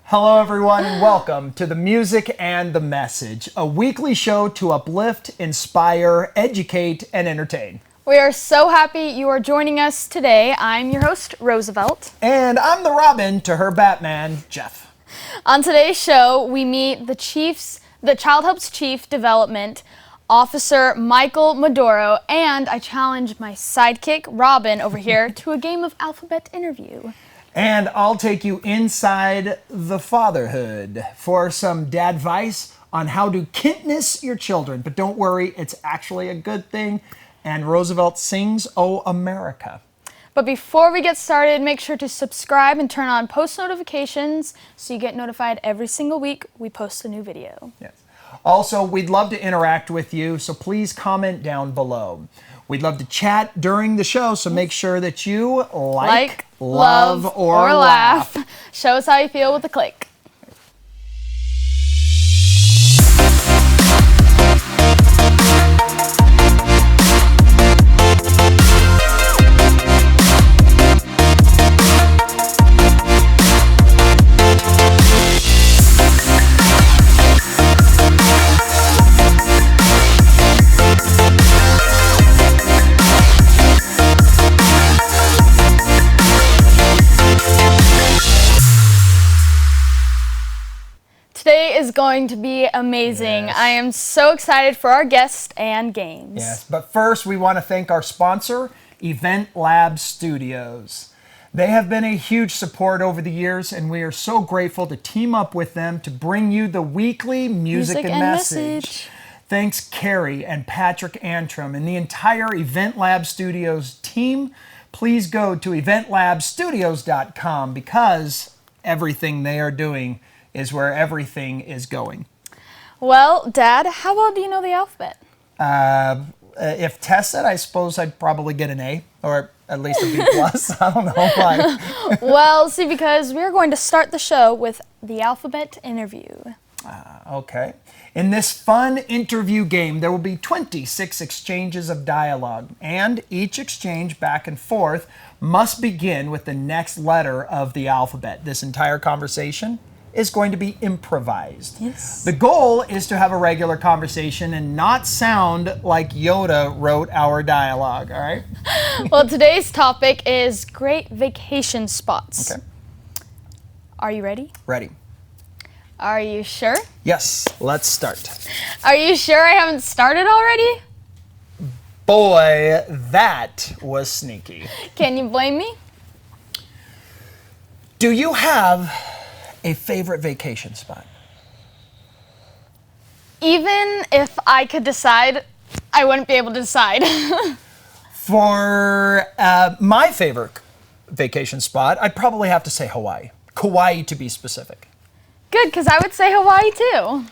Hello everyone and welcome to The Music and the Message, a weekly show to uplift, inspire, educate, and entertain. We are so happy you are joining us today. I'm your host, Rosevelt. And I'm the Robin to her Batman, Jeff. On today's show, we meet the Child Help's Chief Development Officer, Michael Medoro, and I challenge my sidekick, Robin, over here to a game of alphabet interview. And I'll take you inside the fatherhood for some dadvice on how to kintness your children. But don't worry, it's actually a good thing. And Roosevelt sings, "Oh, America." But before we get started, make sure to subscribe and turn on post notifications so you get notified every single week we post a new video. Yes. Also, we'd love to interact with you, so please comment down below. We'd love to chat during the show, so make sure that you like, love, or laugh. Show us how you feel with a click. Today is going to be amazing. Yes. I am so excited for our guests and games. Yes, but first we want to thank our sponsor, Event Lab Studios. They have been a huge support over the years, and we are so grateful to team up with them to bring you the weekly music and message. Thanks Carrie and Patrick Antrim and the entire Event Lab Studios team. Please go to eventlabstudios.com because everything they are doing is where everything is going. Well, Dad, how well do you know the alphabet? If tested, I suppose I'd probably get an A, or at least a B+. I don't know why. Well, see, because we're going to start the show with the alphabet interview. Okay. In this fun interview game, there will be 26 exchanges of dialogue, and each exchange back and forth must begin with the next letter of the alphabet. This entire conversation is going to be improvised. Yes. The goal is to have a regular conversation and not sound like Yoda wrote our dialogue, all right? Well, today's topic is great vacation spots. Okay. Are you ready? Ready. Are you sure? Yes, let's start. Are you sure I haven't started already? Boy, that was sneaky. Can you blame me? Do you have a favorite vacation spot? Even if I could decide, I wouldn't be able to decide. For my favorite vacation spot, I'd probably have to say Hawaii. Kauai, to be specific. Good, because I would say Hawaii too.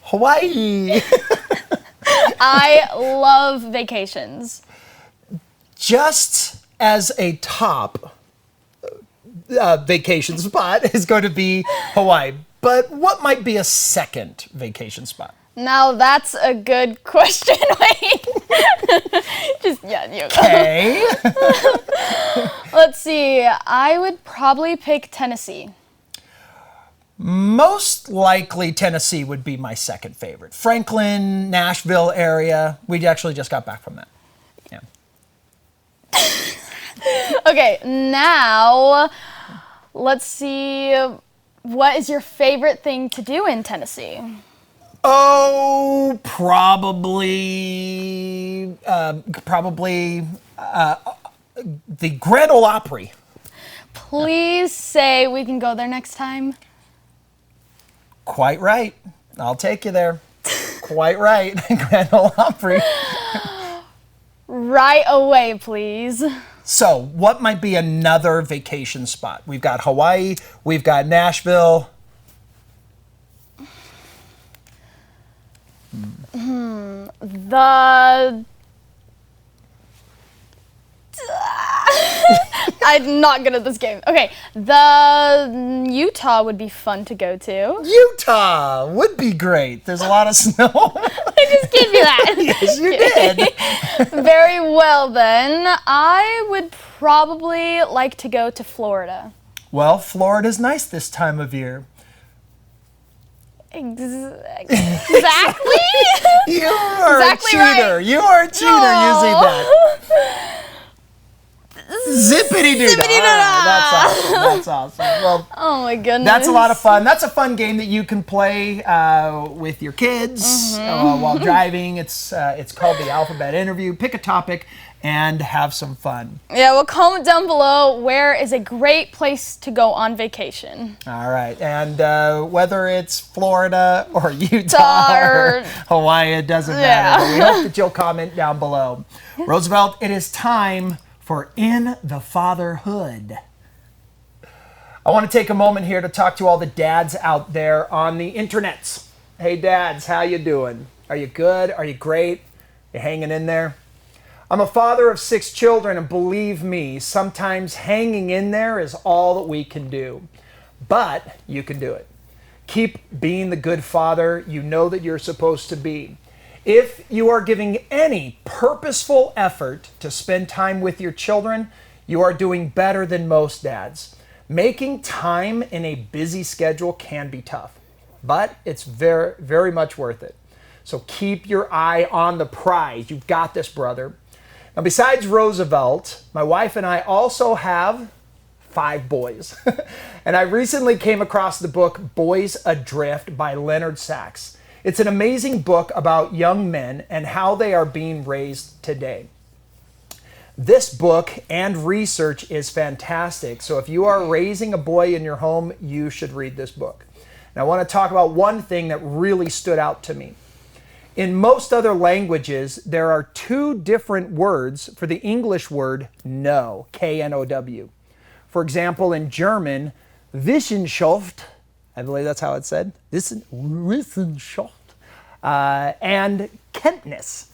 Hawaii! I love vacations. Just as a top vacation spot is going to be Hawaii. But what might be a second vacation spot? Now that's a good question. Wait. You go. Okay. Let's see. I would probably pick Tennessee. Most likely Tennessee would be my second favorite. Franklin, Nashville area. We actually just got back from that. Yeah. Okay, now let's see. What is your favorite thing to do in Tennessee? Oh, probably the Grand Ole Opry. Please say we can go there next time. Quite right. I'll take you there. Quite right. Grand Ole Opry. Right away, please. So, what might be another vacation spot? We've got Hawaii, we've got Nashville. I'm not good at this game. Okay, the Utah would be fun to go to. Utah would be great. There's a lot of snow. I just gave you that. Yes, you did. Very well then. I would probably like to go to Florida. Well, Florida's nice this time of year. Exactly. You are Exactly a cheater. right. You are a cheater using that. Zippity doo dah. That's awesome. That's awesome. Well, Oh my goodness. that's a lot of fun. That's a fun game that you can play with your kids while driving. It's called the Alphabet Interview. Pick a topic and have some fun. Yeah, well, comment down below where is a great place to go on vacation. All right. And whether it's Florida or Utah or Hawaii, it doesn't matter. But we hope that you'll comment down below. Roosevelt, it is time for In the Fatherhood. I want to take a moment here to talk to all the dads out there on the internets. Hey dads, how you doing? Are you good? Are you great? You hanging in there? I'm a father of 6 children, and believe me, sometimes hanging in there is all that we can do. But you can do it. Keep being the good father you know that you're supposed to be. If you are giving any purposeful effort to spend time with your children, you are doing better than most dads. Making time in a busy schedule can be tough, but it's very, very much worth it. So keep your eye on the prize. You've got this, brother. Now, besides Rosevelt, my wife and I also have 5 boys. And I recently came across the book Boys Adrift by Leonard Sachs. It's an amazing book about young men and how they are being raised today. This book and research is fantastic. So if you are raising a boy in your home, you should read this book. And I want to talk about one thing that really stood out to me. In most other languages, there are 2 different words for the English word no, K-N-O-W. For example, in German, Wissenschaft, I believe that's how it's said, Wissenschaft, and Kenntnis.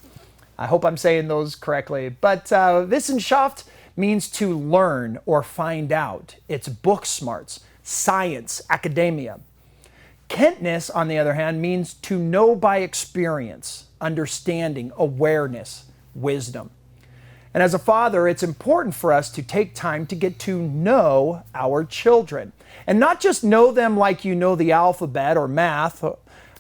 I hope I'm saying those correctly. But Wissenschaft means to learn or find out. It's book smarts, science, academia. Kenntnis, on the other hand, means to know by experience, understanding, awareness, wisdom. And as a father, it's important for us to take time to get to know our children. And not just know them like you know the alphabet or math,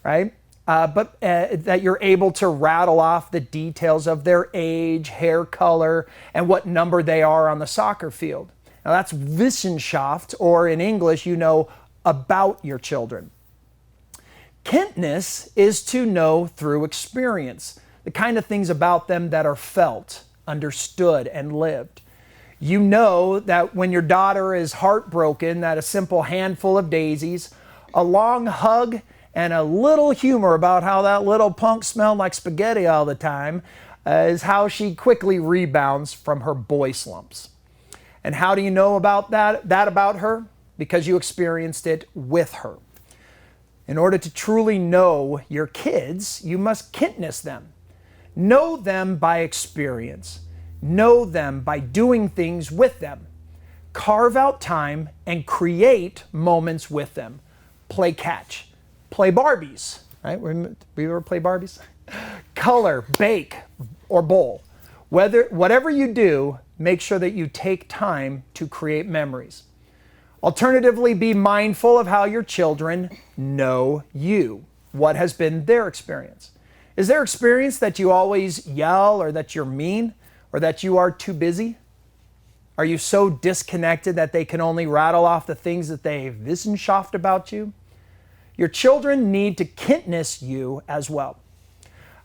right? But that you're able to rattle off the details of their age, hair color, and what number they are on the soccer field. Now that's Wissenschaft, or in English, you know about your children. Kenntnis is to know through experience, the kind of things about them that are felt, understood, and lived. You know that when your daughter is heartbroken, that a simple handful of daisies, a long hug, and a little humor about how that little punk smelled like spaghetti all the time is how she quickly rebounds from her boy slumps. And how do you know about that about her? Because you experienced it with her. In order to truly know your kids, you must Kenntnis them. Know them by experience. Know them by doing things with them. Carve out time and create moments with them. Play catch. Play Barbies, right? We ever play Barbies? Color, bake, or bowl. Whatever you do, make sure that you take time to create memories. Alternatively, be mindful of how your children know you. What has been their experience? Is their experience that you always yell, or that you're mean, or that you are too busy? Are you so disconnected that they can only rattle off the things that they've Wissenschaft about you? Your children need to Kenntnis you as well.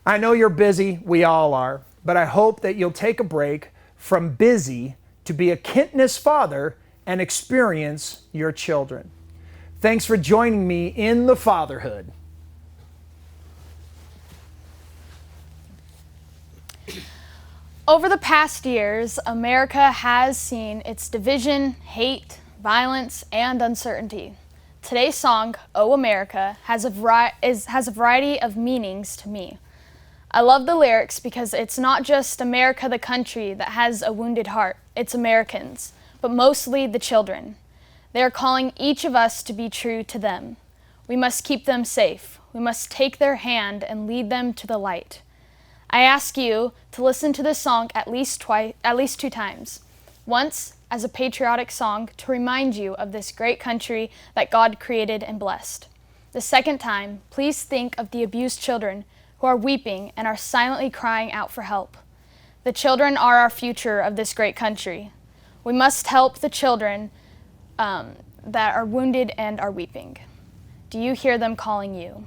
I know you're busy, we all are, but I hope that you'll take a break from busy to be a Kenntnis father and experience your children. Thanks for joining me in the fatherhood. Over the past years, America has seen its division, hate, violence, and uncertainty. Today's song, "Oh America," has a variety of meanings to me. I love the lyrics because it's not just America the country that has a wounded heart, it's Americans, but mostly the children. They are calling each of us to be true to them. We must keep them safe. We must take their hand and lead them to the light. I ask you to listen to this song at least 2 times. Once as a patriotic song to remind you of this great country that God created and blessed. The second time, please think of the abused children who are weeping and are silently crying out for help. The children are our future of this great country. We must help the children that are wounded and are weeping. Do you hear them calling you?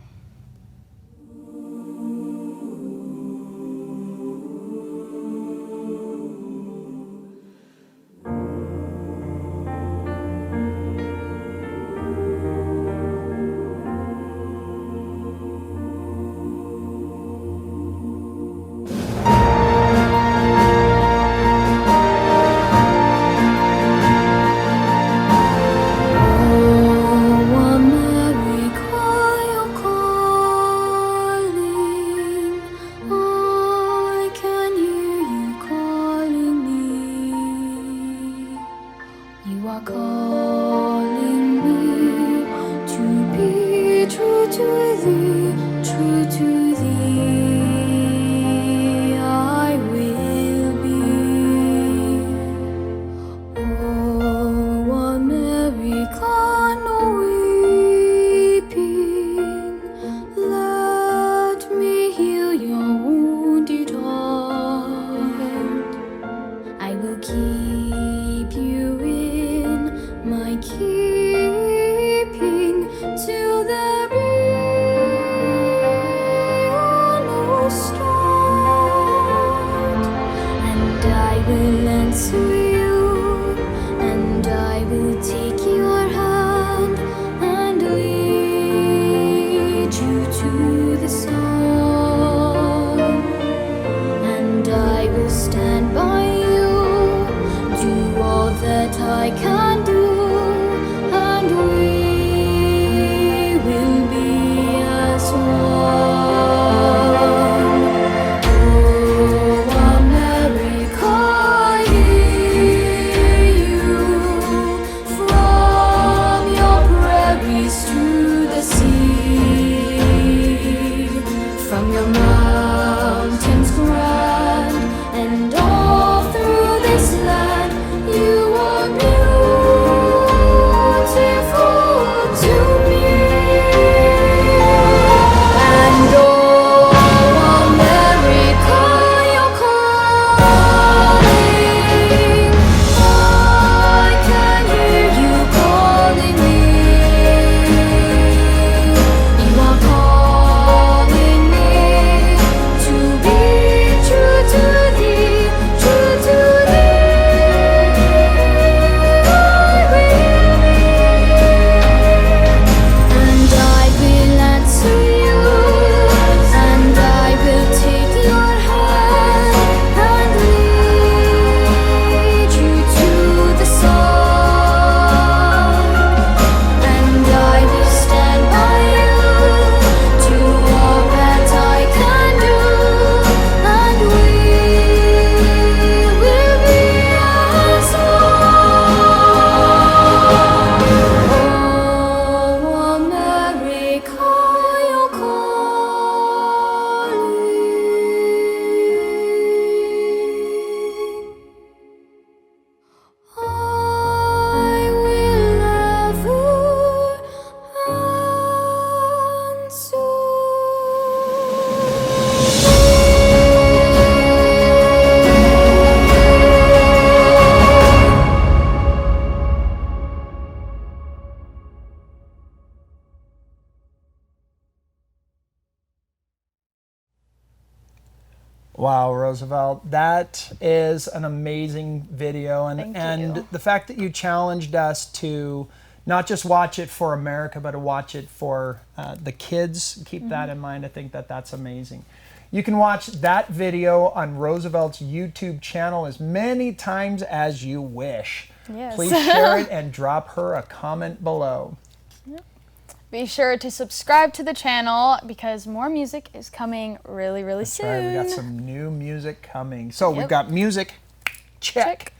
Wow, Roosevelt, that is an amazing video, and the fact that you challenged us to not just watch it for America, but to watch it for the kids, keep that in mind. I think that that's amazing. You can watch that video on Roosevelt's YouTube channel as many times as you wish. Yes. Please share it and drop her a comment below. Be sure to subscribe to the channel because more music is coming really, really soon. That's right, we got some new music coming. So we've got music, check.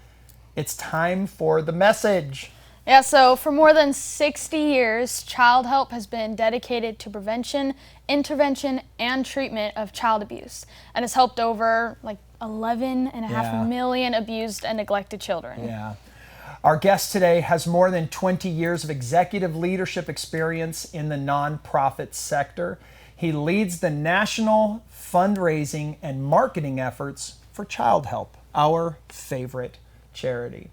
It's time for the message. Yeah, so for more than 60 years, Child Help has been dedicated to prevention, intervention, and treatment of child abuse, and has helped over like 11.5 million abused and neglected children. Yeah. Our guest today has more than 20 years of executive leadership experience in the nonprofit sector. He leads the national fundraising and marketing efforts for Child Help, our favorite charity.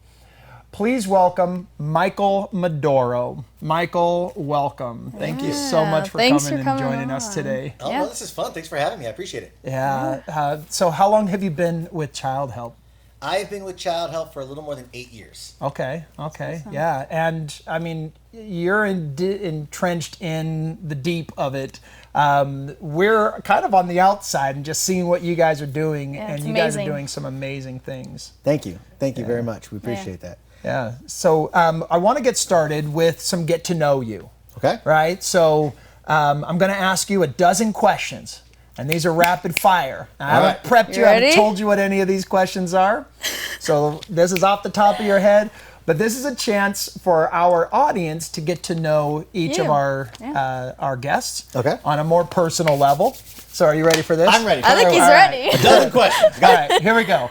Please welcome Michael Medoro. Michael, welcome. Thank you so much for coming and joining us today. Oh, well, this is fun. Thanks for having me. I appreciate it. Yeah. So how long have you been with Child Help? I've been with Child Help for a little more than 8 years. Okay. Awesome. Yeah. And I mean, you're entrenched in the deep of it. We're kind of on the outside and just seeing what you guys are doing, and you guys are doing some amazing things. Thank you. Thank you very much. We appreciate that. Yeah. So I want to get started with some get to know you. Okay. Right. So I'm going to ask you a dozen questions. And these are rapid fire. I haven't prepped you. I haven't told you what any of these questions are. So this is off the top of your head. But this is a chance for our audience to get to know each of our guests on a more personal level. So are you ready for this? I'm ready. I think he's ready. A dozen questions. All right, here we go.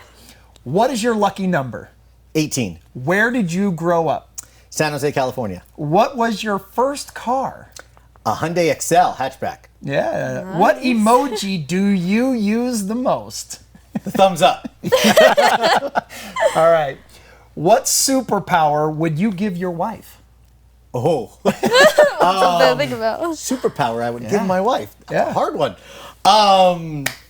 What is your lucky number? 18. Where did you grow up? San Jose, California. What was your first car? A Hyundai Excel hatchback. Yeah. Nice. What emoji do you use the most? The thumbs up. All right. What superpower would you give your wife? Oh. Something to think about. Superpower I would give my wife. Yeah. A hard one.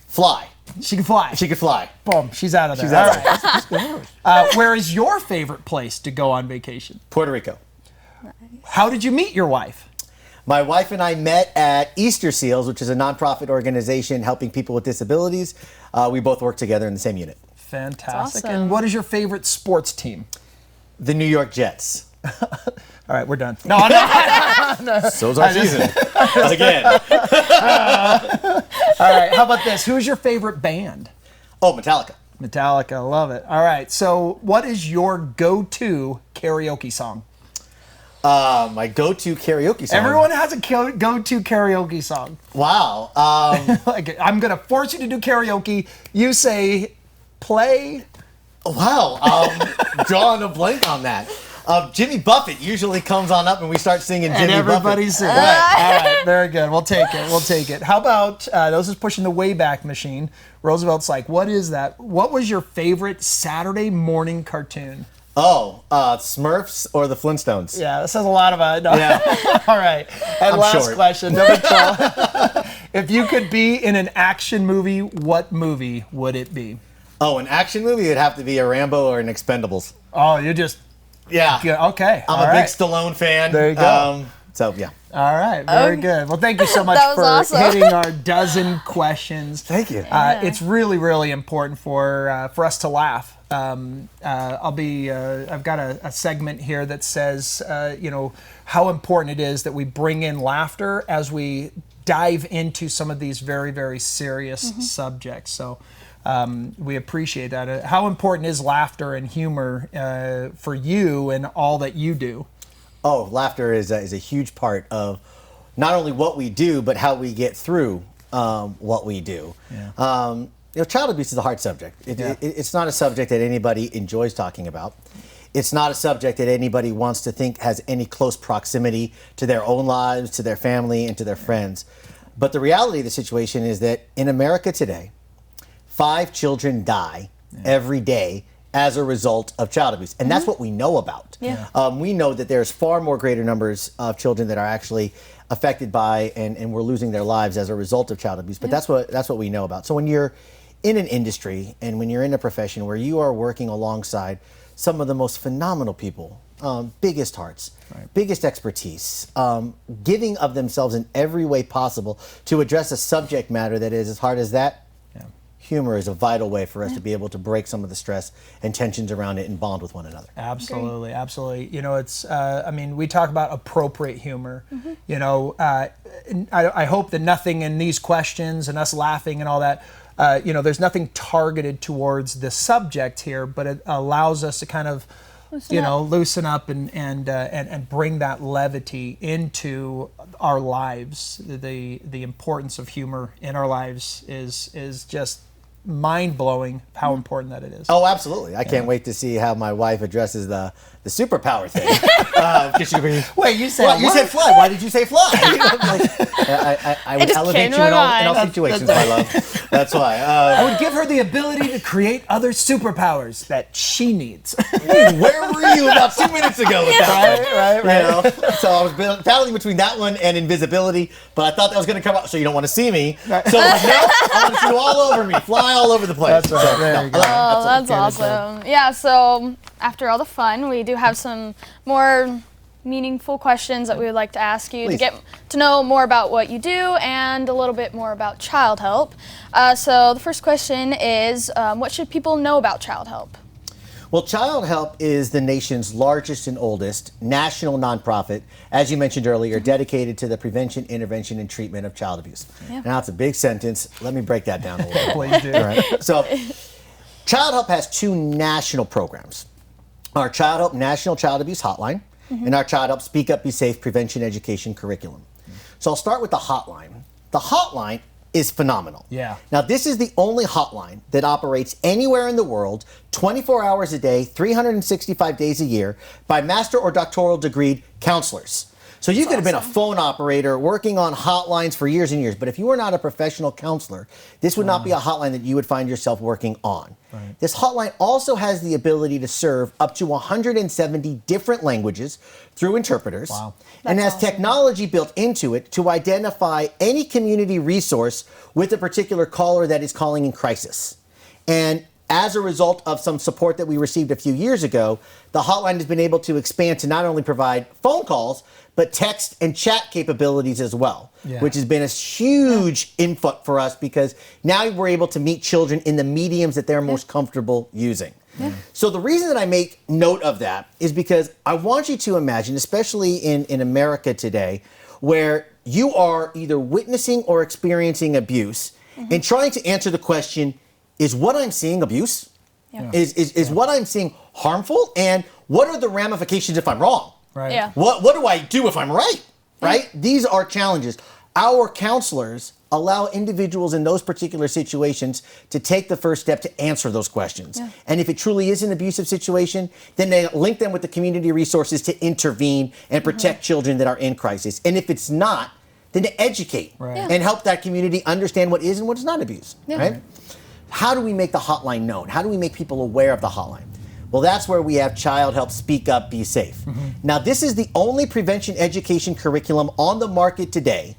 Fly. She can fly. She could fly. Boom. She's out of there. She's out of there. Where is your favorite place to go on vacation? Puerto Rico. Nice. How did you meet your wife? My wife and I met at Easter Seals, which is a nonprofit organization helping people with disabilities. We both work together in the same unit. Fantastic. Awesome. And what is your favorite sports team? The New York Jets. All right, we're done. No. So's our season. Again. All right, how about this? Who's your favorite band? Oh, Metallica. Metallica, love it. All right, so what is your go-to karaoke song? My go-to karaoke song. Everyone has a go-to karaoke song. Wow. I'm going to force you to do karaoke. You say, play. Wow. Drawing a blank on that. Jimmy Buffett usually comes on up and we start singing Jimmy Buffett. And everybody sings. All right, very good. We'll take it. How about, this is pushing the Wayback Machine. Roosevelt's like, what is that? What was your favorite Saturday morning cartoon? Oh, Smurfs or the Flintstones? Yeah, that says a lot about it. No. Yeah. All right. And I'm last short. question, number 12. If you could be in an action movie, what movie would it be? Oh, an action movie? It'd have to be a Rambo or an Expendables. Oh, you just... Yeah. Okay. I'm a big Stallone fan. There you go. So, yeah. All right. Very good. Well, thank you so much for hitting our dozen questions. Thank you. It's really, really important for us to laugh. I've got a segment here that says, how important it is that we bring in laughter as we dive into some of these very, very serious subjects. So we appreciate that. How important is laughter and humor for you and all that you do? Oh, laughter is a huge part of not only what we do, but how we get through what we do. Yeah. Child abuse is a hard subject. It's not a subject that anybody enjoys talking about. It's not a subject that anybody wants to think has any close proximity to their own lives, to their family, and to their friends. But the reality of the situation is that in America today, 5 children die every day as a result of child abuse. And that's what we know about. Yeah. We know that there's far more greater numbers of children that are actually affected by and we're losing their lives as a result of child abuse. But that's what we know about. So when you're in an industry and when you're in a profession where you are working alongside some of the most phenomenal people, biggest hearts, biggest expertise, giving of themselves in every way possible to address a subject matter that is as hard as that, humor is a vital way for us to be able to break some of the stress and tensions around it and bond with one another. Absolutely, absolutely. It's, we talk about appropriate humor. I hope that nothing in these questions and us laughing and all that, there's nothing targeted towards the subject here, but it allows us to kind of, loosen up and bring that levity into our lives. The importance of humor in our lives is just mind-blowing how important that it is. Oh, absolutely. I can't wait to see how my wife addresses the the superpower thing. Wait, you said what? You said fly. Why did you say fly? I would just elevate came you to in my all mind. situations, my love. That's why. I would give her the ability to create other superpowers that she needs. Where were you about 2 minutes ago with that? Right. You know? So I was battling between that one and invisibility, but I thought that was going to come out so you don't want to see me. So I was like, no, I want to see you all over me, fly all over the place. That's right. So, There you go. Oh, that's awesome. Yeah, so after all the fun, we do have some more meaningful questions that we would like to ask you to Please. get to know more about what you do and a little bit more about Child Help. So the first question is, what should people know about Child Help? Well, Child Help is the nation's largest and oldest national nonprofit, as you mentioned earlier, dedicated to the prevention, intervention, and treatment of child abuse. Yeah. Now, it's a big sentence. Let me break that down a little bit. Please do. All right. So, Child Help has two national programs. Our Child Help National Child Abuse Hotline and our Child Help Speak Up, Be Safe Prevention Education Curriculum. So I'll start with the hotline. The hotline is phenomenal. Yeah. Now, this is the only hotline that operates anywhere in the world, 24 hours a day, 365 days a year, by master or doctoral degreed counselors. So you could have been a phone operator working on hotlines for years and years, but if you were not a professional counselor, this would not be a hotline that you would find yourself working on. Right. This hotline also has the ability to serve up to 170 different languages through interpreters, Wow. and That's has awesome. technology built into it to identify any community resource with a particular caller that is calling in crisis. And as a result of some support that we received a few years ago, the hotline has been able to expand to not only provide phone calls, but text and chat capabilities as well, Yeah. which has been a huge input for us because now we're able to meet children in the mediums that they're most comfortable using. So the reason that I make note of that is because I want you to imagine, especially in America today, where you are either witnessing or experiencing abuse and trying to answer the question, is what I'm seeing abuse? Yeah. Is what I'm seeing harmful? And what are the ramifications if I'm wrong? Right. Yeah. What do I do if I'm right? Right? These are challenges. Our counselors allow individuals in those particular situations to take the first step to answer those questions. Yeah. And if it truly is an abusive situation, then they link them with the community resources to intervene and protect children that are in crisis. And if it's not, then to educate Right. Yeah. and help that community understand what is and what is not abuse. Yeah. Right? How do we make the hotline known? How do we make people aware of the hotline? Well, that's where we have Child Help Speak Up, Be Safe. Now, this is the only prevention education curriculum on the market today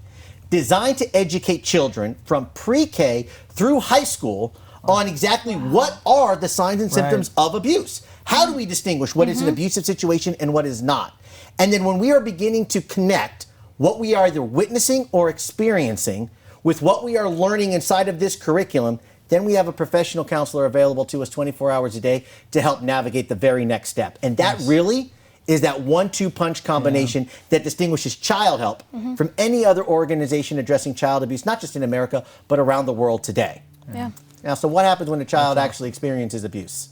designed to educate children from pre-K through high school on exactly what are the signs and symptoms of abuse. How do we distinguish what is an abusive situation and what is not? And then when we are beginning to connect what we are either witnessing or experiencing with what we are learning inside of this curriculum, then we have a professional counselor available to us 24 hours a day to help navigate the very next step. And that really is that 1-2 punch combination that distinguishes Child Help from any other organization addressing child abuse, not just in America, but around the world today. Yeah. Now, so what happens when a child actually experiences abuse?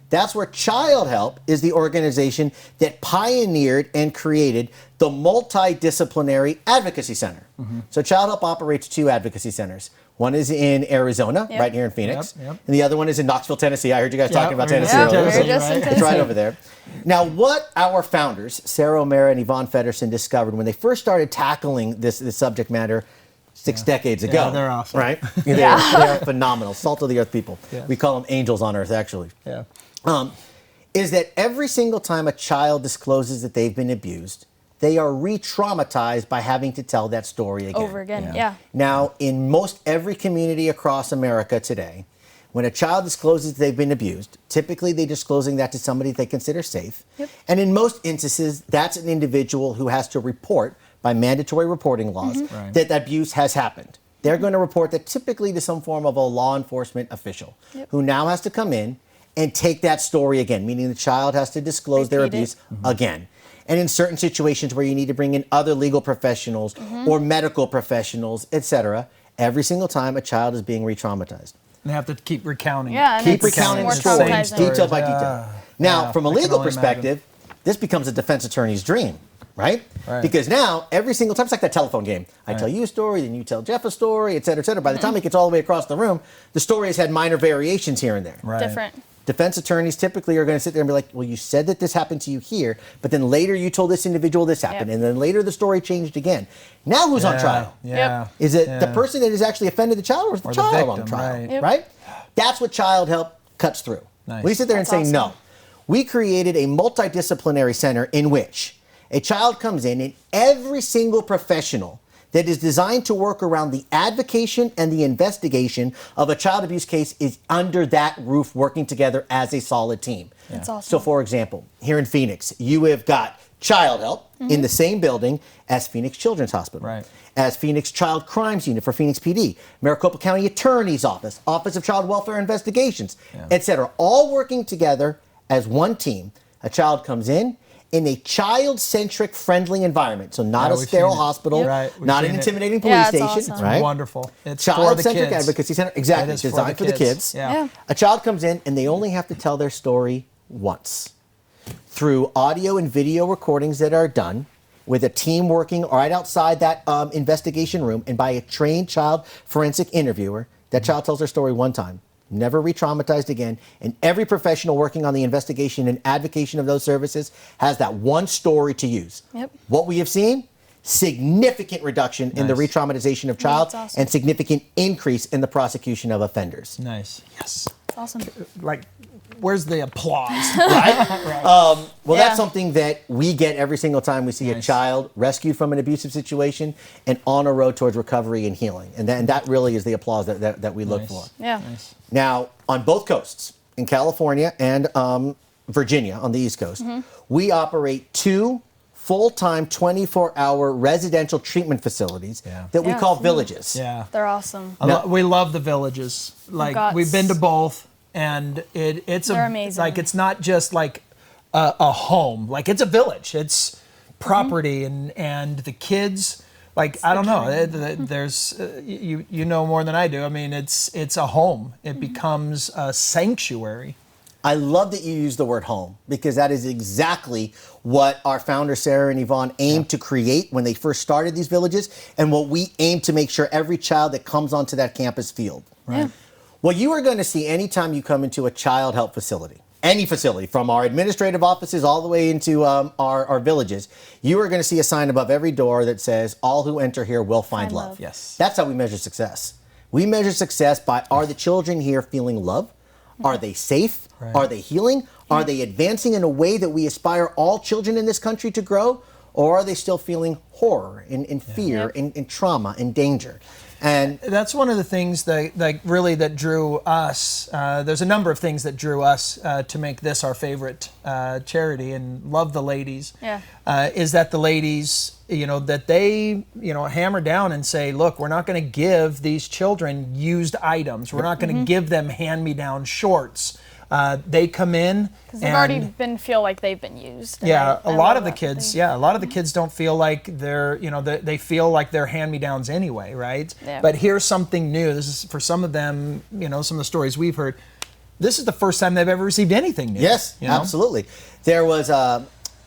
That's where Child Help is the organization that pioneered and created the Multidisciplinary Advocacy Center. So Child Help operates 2 advocacy centers. One is in Arizona, right here in Phoenix, Yep. and the other one is in Knoxville, Tennessee. I heard you guys talking about we're in Tennessee Yeah, earlier. we were just in It's Tennessee. right over there. Now, what our founders, Sarah O'Mara and Yvonne Feddersen, discovered when they first started tackling this subject matter 6 decades ago. Yeah, they're awesome. Right? They are phenomenal. Salt of the earth people. Yeah. We call them angels on earth, actually. Yeah. Is that every single time a child discloses that they've been abused, they are re-traumatized by having to tell that story again. Over again. Yeah. Now, in most every community across America today, when a child discloses they've been abused, typically they're disclosing that to somebody they consider safe. Yep. And in most instances, that's an individual who has to report by mandatory reporting laws Right. that abuse has happened. They're going to report that typically to some form of a law enforcement official who now has to come in and take that story again, meaning the child has to disclose their Repeat it. abuse again. And in certain situations where you need to bring in other legal professionals or medical professionals, etc., every single time a child is being re-traumatized. They have to keep recounting. Yeah, and Keep it's recounting more the story, traumatizing. detail by detail. Now, Yeah, from a I can legal only perspective, this becomes a defense attorney's dream, right? Right. Because now, every single time, it's like that telephone game. I tell you a story, then you tell Jeff a story, et cetera, et cetera. By the time it gets all the way across the room, the story has had minor variations here and there. Right. Different. Defense attorneys typically are going to sit there and be like, well, you said that this happened to you here, but then later you told this individual this happened, and then later the story changed again. Now who's on trial? Is it the person that has actually offended the child, or is the child victim, on trial? right. Right? That's what Child Help cuts through. Nice. We sit there and say, awesome. no. We created a multidisciplinary center in which a child comes in, and every single professional that is designed to work around the advocacy and the investigation of a child abuse case is under that roof, working together as a solid team. That's awesome. So, for example, here in Phoenix, you have got Child Help in the same building as Phoenix Children's Hospital, Right. as Phoenix Child Crimes Unit for Phoenix PD, Maricopa County Attorney's Office, Office of Child Welfare Investigations, etc., all working together as one team. A child comes in a child-centric, friendly environment. So not a we've sterile seen it. hospital, Right, we've not an seen it. intimidating police Yeah, it's station, awesome. right? Wonderful. It's for the Child-centric kids. advocacy center, exactly, It is designed for the kids. Yeah. A child comes in and they only have to tell their story once through audio and video recordings that are done with a team working right outside that investigation room, and by a trained child forensic interviewer. That child tells their story one time, never re-traumatized again, and every professional working on the investigation and advocacy of those services has that one story to use. Yep. What we have seen, significant reduction in the Nice. re-traumatization of child, that's awesome. and significant increase in the prosecution of offenders. Nice. Yes. That's awesome. Like, where's the applause? Well, Yeah. that's something that we get every single time we see a Nice. child rescued from an abusive situation and on a road towards recovery and healing. And that really is the applause that we look Nice. for. Yeah. Nice. Now, on both coasts, in California and Virginia on the East Coast, we operate 2 full-time 24-hour residential treatment facilities that we Yeah. call villages. Yeah. They're awesome. We love the villages. Like, got we've been to both, and it's They're amazing. like, it's not just like a home. Like, it's a village. It's property, and the kids. Like, I don't know. There's you know more than I do. I mean, it's a home. It becomes a sanctuary. I love that you use the word home, because that is exactly what our founders, Sarah and Yvonne, aimed to create when they first started these villages, and what we aim to make sure every child that comes onto that campus feels. Yeah. What you are going to see anytime you come into a child help facility, any facility, from our administrative offices all the way into our villages, you are going to see a sign above every door that says, "All who enter here will find love." love. Yes. That's how we measure success. We measure success by, are the children here feeling love? Are they safe? Right. Are they healing? Are they advancing in a way that we aspire all children in this country to grow? Or are they still feeling horror and fear and trauma and danger? And That's one of the things that drew us. There's a number of things that drew us to make this our favorite charity, and love the ladies. Yeah. Is that the ladies, that they, hammer down and say, look, we're not going to give these children used items. We're not going to give them hand-me-down shorts. They come in Because they've already feel like they've been used. and yeah, I a lot love of the that. kids. Yeah, a lot of the kids don't feel like they're, they feel like they're hand-me-downs anyway, right? Yeah. But here's something new. This is for some of them. Some of the stories we've heard. This is the first time they've ever received anything new. yes, you know? absolutely. There was a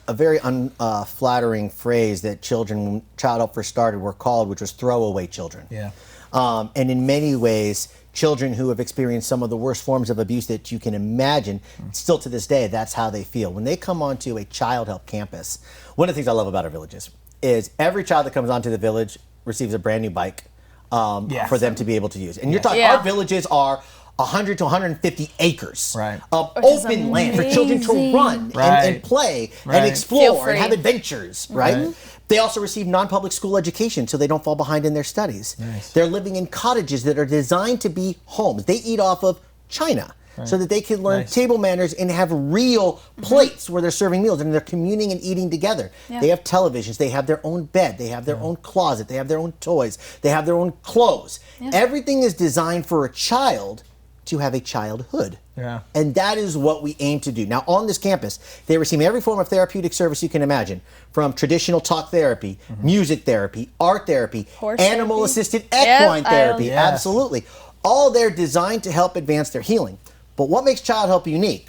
very unflattering phrase that children, when Child Help first started, were called, which was throwaway children. Yeah. And in many ways, children who have experienced some of the worst forms of abuse that you can imagine, still to this day, that's how they feel. When they come onto a Child Help campus, one of the things I love about our villages is every child that comes onto the village receives a brand new bike for them to be able to use. And you're talking, Yeah. our villages are 100 to 150 acres Right. of Which is open land for children to amazing. run and Right. play Right. and Feel explore free. and have adventures, right? They also receive non-public school education so they don't fall behind in their studies. Nice. They're living in cottages that are designed to be homes. They eat off of china so that they can learn Nice. table manners and have real plates where they're serving meals and they're communing and eating together. Yeah. They have televisions, they have their own bed, they have their own closet, they have their own toys, they have their own clothes. Everything is designed for a child to have a childhood. Yeah. And that is what we aim to do. Now, on this campus, they receive every form of therapeutic service you can imagine, from traditional talk therapy, music therapy, art therapy, Horse animal-assisted therapy. equine Yep, therapy. Yeah. Absolutely. All they're designed to help advance their healing. But what makes Child Help unique?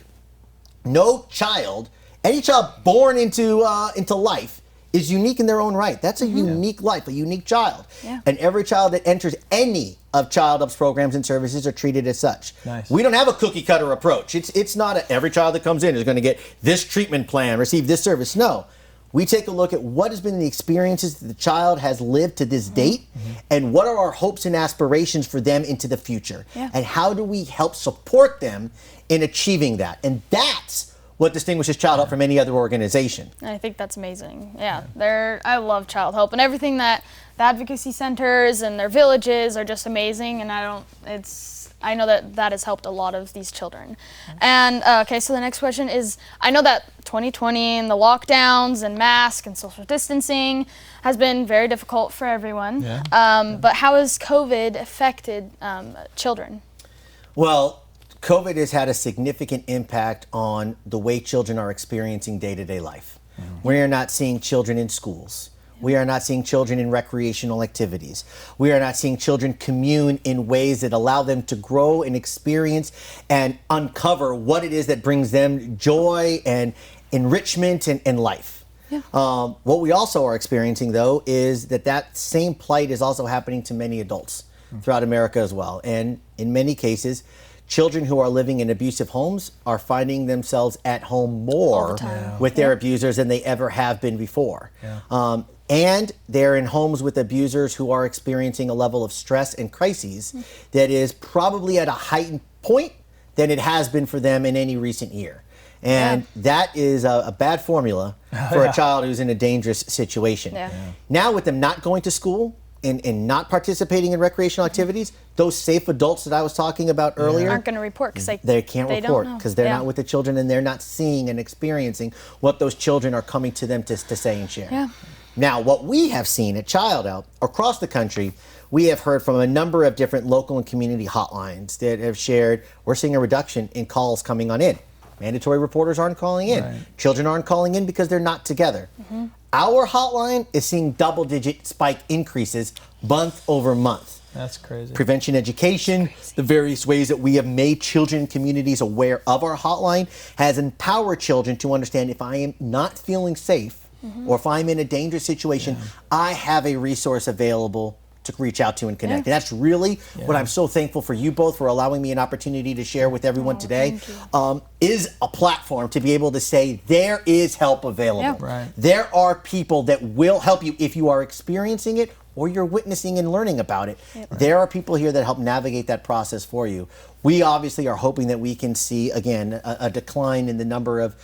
No child, any child born into life, is unique in their own right. That's a unique life, a unique child. Yeah. And every child that enters any of Child Help's programs and services are treated as such. Nice. We don't have a cookie cutter approach. It's not every child that comes in is going to get this treatment plan, receive this service. No. We take a look at what has been the experiences that the child has lived to this date, and what are our hopes and aspirations for them into the future. Yeah. And how do we help support them in achieving that? And that's what distinguishes Child Help from any other organization. I think that's amazing. Yeah, I love Child Help, and everything that the advocacy centers and their villages are just amazing. And I know that has helped a lot of these children. And okay, so the next question is, I know that 2020 and the lockdowns and masks and social distancing has been very difficult for everyone. But how has COVID affected children? Well, COVID has had a significant impact on the way children are experiencing day-to-day life. We are not seeing children in schools. We are not seeing children in recreational activities. We are not seeing children commune in ways that allow them to grow and experience and uncover what it is that brings them joy and enrichment in life. Yeah. What we also are experiencing, though, is that same plight is also happening to many adults throughout America as well. And in many cases, children who are living in abusive homes are finding themselves at home more with their abusers than they ever have been before. And they're in homes with abusers who are experiencing a level of stress and crises that is probably at a heightened point than it has been for them in any recent year. And that is a bad formula for a child who's in a dangerous situation. Now, with them not going to school and not participating in recreational activities, those safe adults that I was talking about earlier aren't going to report because they can't report because they're not with the children and they're not seeing and experiencing what those children are coming to them to say and share. Now, what we have seen at Child Help across the country, we have heard from a number of different local and community hotlines that have shared, we're seeing a reduction in calls coming on in. Mandatory reporters aren't calling in. Children aren't calling in because they're not together. Our hotline is seeing double-digit spike increases month over month. That's crazy. Prevention education, the various ways that we have made children and communities aware of our hotline has empowered children to understand if I am not feeling safe or if I'm in a dangerous situation, I have a resource available to reach out to and connect. And that's really what I'm so thankful for you both for allowing me an opportunity to share with everyone today, is a platform to be able to say there is help available. There are people that will help you if you are experiencing it or you're witnessing and learning about it. There are people here that help navigate that process for you. We obviously are hoping that we can see, again, a decline in the number of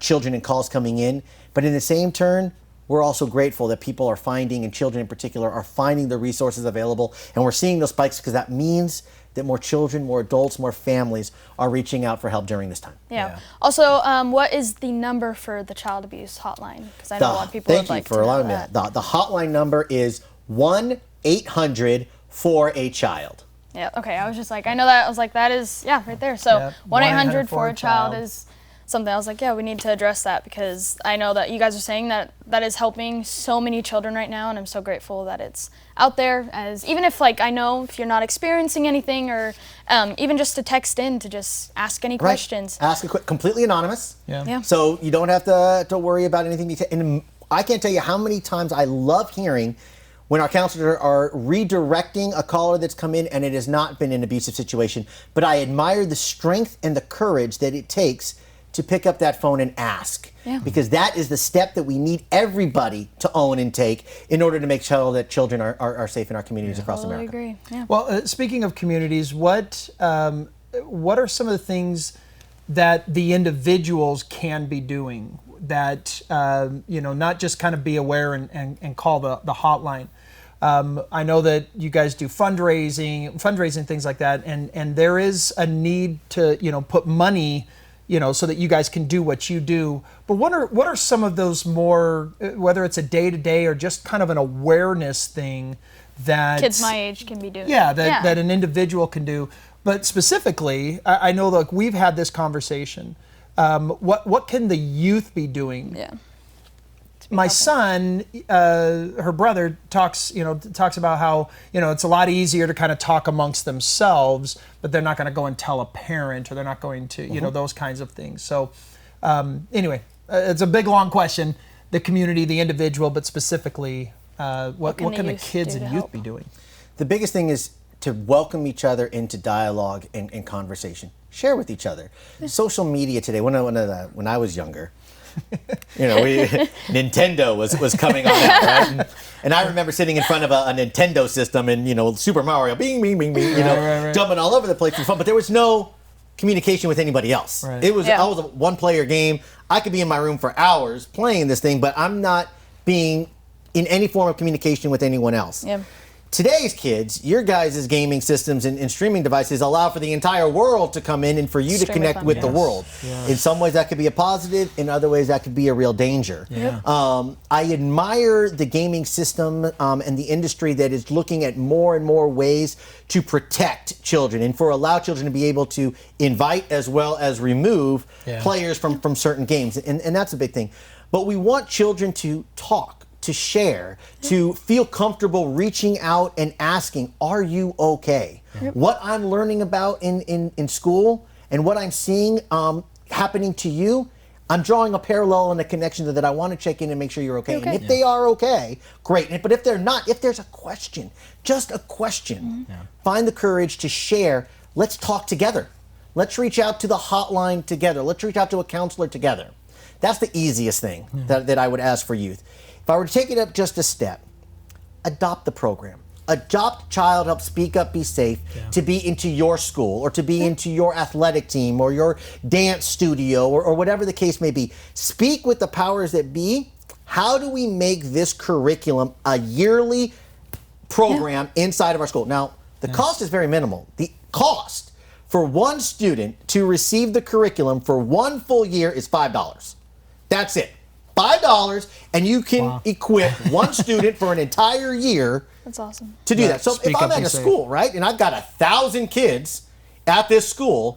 children and calls coming in, but in the same turn, we're also grateful that people are finding, and children in particular, are finding the resources available. And we're seeing those spikes because that means that more children, more adults, more families are reaching out for help during this time. Also, what is the number for the child abuse hotline? Because I know a lot of people would like to know that. Thank you for allowing me. The hotline number is 1-800-4-A-CHILD. Yeah, okay. I was just like, I know that. I was like, that is, right there. So 1-800-4-A-CHILD is something I was like, we need to address that because I know that you guys are saying that is helping so many children right now, and I'm so grateful that it's out there. As even if I know if you're not experiencing anything, or even just to text in to just ask any questions. Ask a quick, completely anonymous. So you don't have to worry about anything. And I can't tell you how many times I love hearing when our counselors are redirecting a caller that's come in and it has not been an abusive situation. But I admire the strength and the courage that it takes to pick up that phone and ask. Because that is the step that we need everybody to own and take in order to make sure that children are safe in our communities across America. I agree. Well, speaking of communities, what are some of the things that the individuals can be doing that, not just kind of be aware and call the hotline? I know that you guys do fundraising, things like that, and there is a need to, put money, so that you guys can do what you do. But what are some of those more, whether it's a day-to-day or just kind of an awareness thing that kids my age can be doing? That an individual can do. But specifically, I know that we've had this conversation. What can the youth be doing? My son, her brother talks about how, it's a lot easier to kind of talk amongst themselves, but they're not going to go and tell a parent, or they're not going to, those kinds of things. So anyway, it's a big, long question. the community, the individual, but specifically, what can the youth kids do to and youth help? be doing? The biggest thing is to welcome each other into dialogue and conversation. Share with each other. Social media today, when I was younger, Nintendo was coming on out, right? And I remember sitting in front of a Nintendo system and, Super Mario, bing, bing, bing, bing, Right. jumping all over the place for fun, but there was no communication with anybody else. Right. I was a one-player game. I could be in my room for hours playing this thing, but I'm not being in any form of communication with anyone else. Yeah. Today's kids, your guys' gaming systems and streaming devices allow for the entire world to come in and for you to Stream connect with the world. Yes. In some ways that could be a positive, in other ways that could be a real danger. Yeah. I admire the gaming system and the industry that is looking at more and more ways to protect children and for allow children to be able to invite as well as remove players from certain games. And that's a big thing. But we want children to talk, to share, to feel comfortable reaching out and asking, are you okay? What I'm learning about in school and what I'm seeing happening to you, I'm drawing a parallel and a connection that I want to check in and make sure you're okay. And if they are okay, great. But if they're not, if there's a question, just a question, find the courage to share. Let's talk together. Let's reach out to the hotline together. Let's reach out to a counselor together. That's the easiest thing that I would ask for youth. If I were to take it up just a step, adopt the program. Adopt Child Help Speak Up, Be Safe to be into your school or to be into your athletic team or your dance studio or whatever the case may be. Speak with the powers that be. How do we make this curriculum a yearly program inside of our school? Now, the cost is very minimal. The cost for one student to receive the curriculum for one full year is $5. That's it. $5, and you can equip one student for an entire year. That's awesome. To do that. So if I'm at a school, right, and I've got 1,000 kids at this school,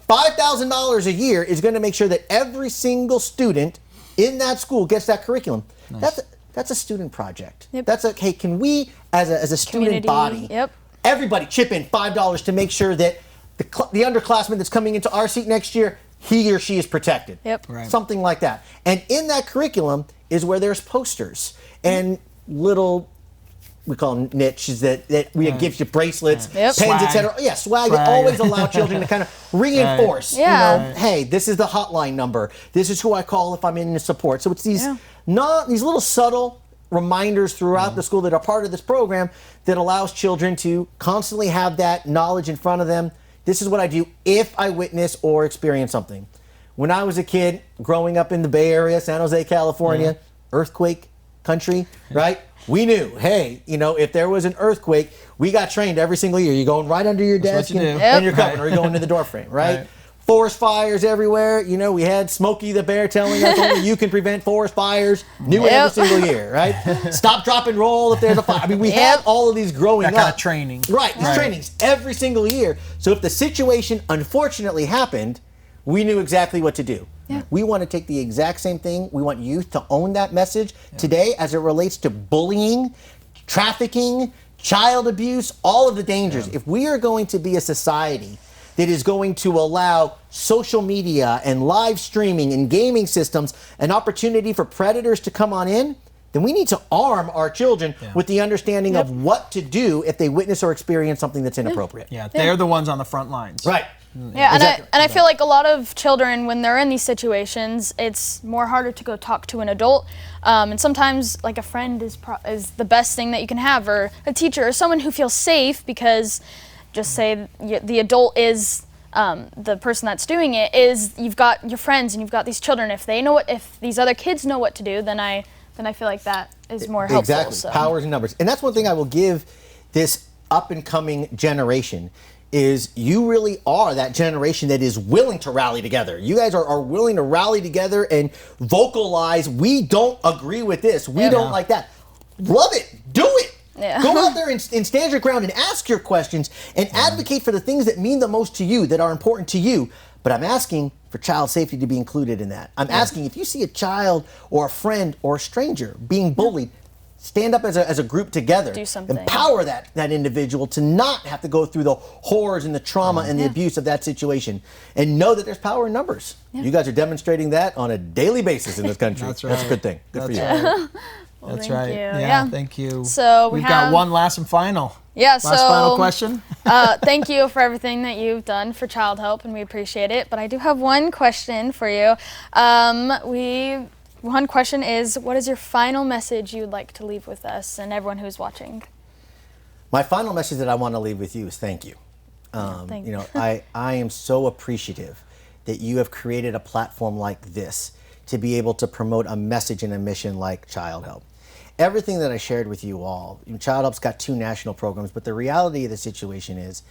$5,000 a year is going to make sure that every single student in that school gets that curriculum. That's a student project. That's a, hey, can we as a student body, everybody chip in $5 to make sure that the underclassman that's coming into our seat next year, he or she is protected. Something like that. And in that curriculum is where there's posters and little, we call them niches that we give you bracelets, pens, etc. Yeah, swag. Always allow children to kind of reinforce, hey, this is the hotline number. This is who I call if I'm in support. So it's these these little subtle reminders throughout the school that are part of this program that allows children to constantly have that knowledge in front of them. This is what I do if I witness or experience something. When I was a kid growing up in the Bay Area, San Jose, California, earthquake country, right? We knew, hey, if there was an earthquake, we got trained every single year. You're going right under your desk and you're covering, or you're going to the door frame, right? Forest fires everywhere. We had Smokey the Bear telling us only you can prevent forest fires. New every single year, right? Stop, drop, and roll if there's a fire. I mean, we had all of these growing up. That kind of training. Right, these trainings every single year. So if the situation unfortunately happened, we knew exactly what to do. We want to take the exact same thing. We want youth to own that message today as it relates to bullying, trafficking, child abuse, all of the dangers. If we are going to be a society that is going to allow social media and live streaming and gaming systems an opportunity for predators to come on in, then we need to arm our children with the understanding of what to do if they witness or experience something that's inappropriate. They're the ones on the front lines. Right. Yeah, exactly. and I feel like a lot of children, when they're in these situations, it's more harder to go talk to an adult. And sometimes, like, a friend is the best thing that you can have, or a teacher, or someone who feels safe, because just say the adult is the person that's doing it, is you've got your friends and you've got these children. If they know if these other kids know what to do, then I feel like that is more helpful. Exactly. So. Powers and numbers. And that's one thing I will give this up and coming generation is you really are that generation that is willing to rally together. You guys are willing to rally together and vocalize, we don't agree with this, we don't like that. Love it, do it. Go out there and stand your ground and ask your questions and advocate for the things that mean the most to you, that are important to you. But I'm asking for child safety to be included in that. I'm asking if you see a child or a friend or a stranger being bullied, stand up as a group together. Do something. Empower that individual to not have to go through the horrors and the trauma and the abuse of that situation, and know that there's power in numbers. Yeah. You guys are demonstrating that on a daily basis in this country. That's right. That's a good thing. Good for you. Right. Well, That's thank right. you. Yeah, thank you. So we've got one last and final. Yeah, final question. Thank you for everything that you've done for Child Help, and we appreciate it. But I do have one question for you. One question is, what is your final message you'd like to leave with us and everyone who's watching? My final message that I want to leave with you is thank you. Thank you. I am so appreciative that you have created a platform like this to be able to promote a message and a mission like Child Help. Everything that I shared with you all, Child Help's got 2 national programs, but the reality of the situation is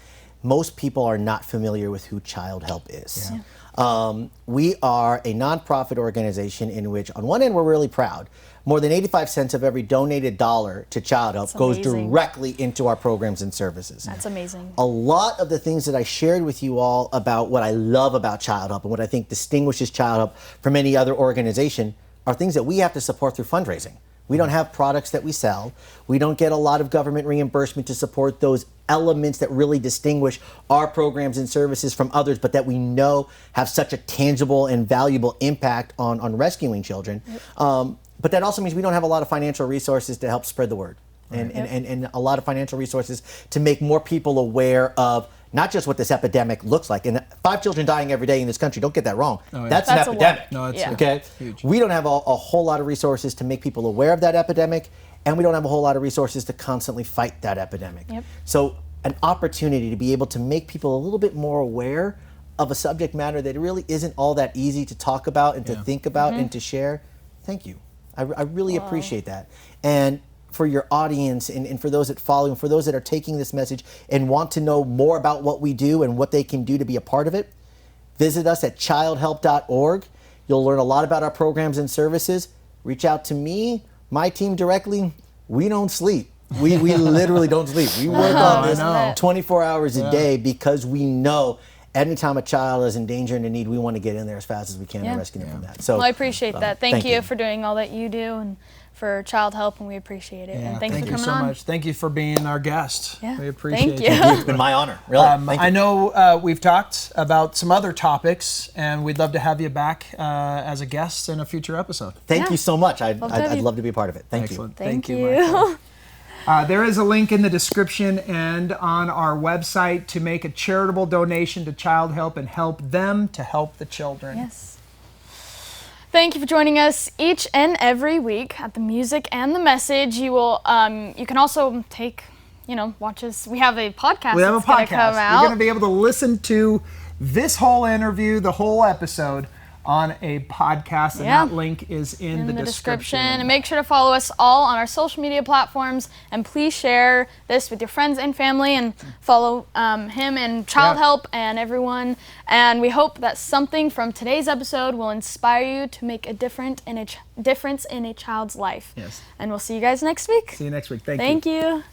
most people are not familiar with who Child Help is. Yeah. We are a nonprofit organization in which, on one end, we're really proud. More than 85 cents of every donated dollar to Child Help goes directly into our programs and services. That's amazing. A lot of the things that I shared with you all about what I love about Child Help and what I think distinguishes Child Help from any other organization are things that we have to support through fundraising. We don't have products that we sell. We don't get a lot of government reimbursement to support those elements that really distinguish our programs and services from others, but that we know have such a tangible and valuable impact on rescuing children. Yep. But that also means we don't have a lot of financial resources to help spread the word. Right. And a lot of financial resources to make more people aware of not just what this epidemic looks like. And 5 children dying every day in this country, don't get that wrong. Oh, yeah. That's an epidemic. No, it's okay? Huge. We don't have a whole lot of resources to make people aware of that epidemic, and we don't have a whole lot of resources to constantly fight that epidemic. Yep. So an opportunity to be able to make people a little bit more aware of a subject matter that really isn't all that easy to talk about and to think about and to share. Thank you. I really appreciate that. And for your audience and for those that follow and for those that are taking this message and want to know more about what we do and what they can do to be a part of it, visit us at childhelp.org. You'll learn a lot about our programs and services. Reach out to me, my team directly. We don't sleep. We literally don't sleep. We work on this 24 hours a day because we know anytime a child is in danger and in need, we want to get in there as fast as we can and rescue them from that. So, well, I appreciate that. Thank you for doing all that you do and for Child Help, and we appreciate it. And thanks for coming on. Thank you so much. Thank you for being our guest. Yeah. We appreciate it. Thank you. It's been my honor. Really. I know we've talked about some other topics, and we'd love to have you back as a guest in a future episode. Thank you so much. I'd love to be a part of it. Thank you. Thank you. There is a link in the description and on our website to make a charitable donation to Child Help and help them to help the children. Yes. Thank you for joining us each and every week at The Music and the Message. You will, you can also watch us. We have a podcast. We have a podcast. Come out. You're going to be able to listen to this whole interview, the whole episode, on a podcast, and that link is in the description. And make sure to follow us all on our social media platforms, and please share this with your friends and family, and follow him and Child Help and everyone. And we hope that something from today's episode will inspire you to make a difference in a child's life. Yes. And we'll see you guys next week. See you next week. Thank you. Thank you.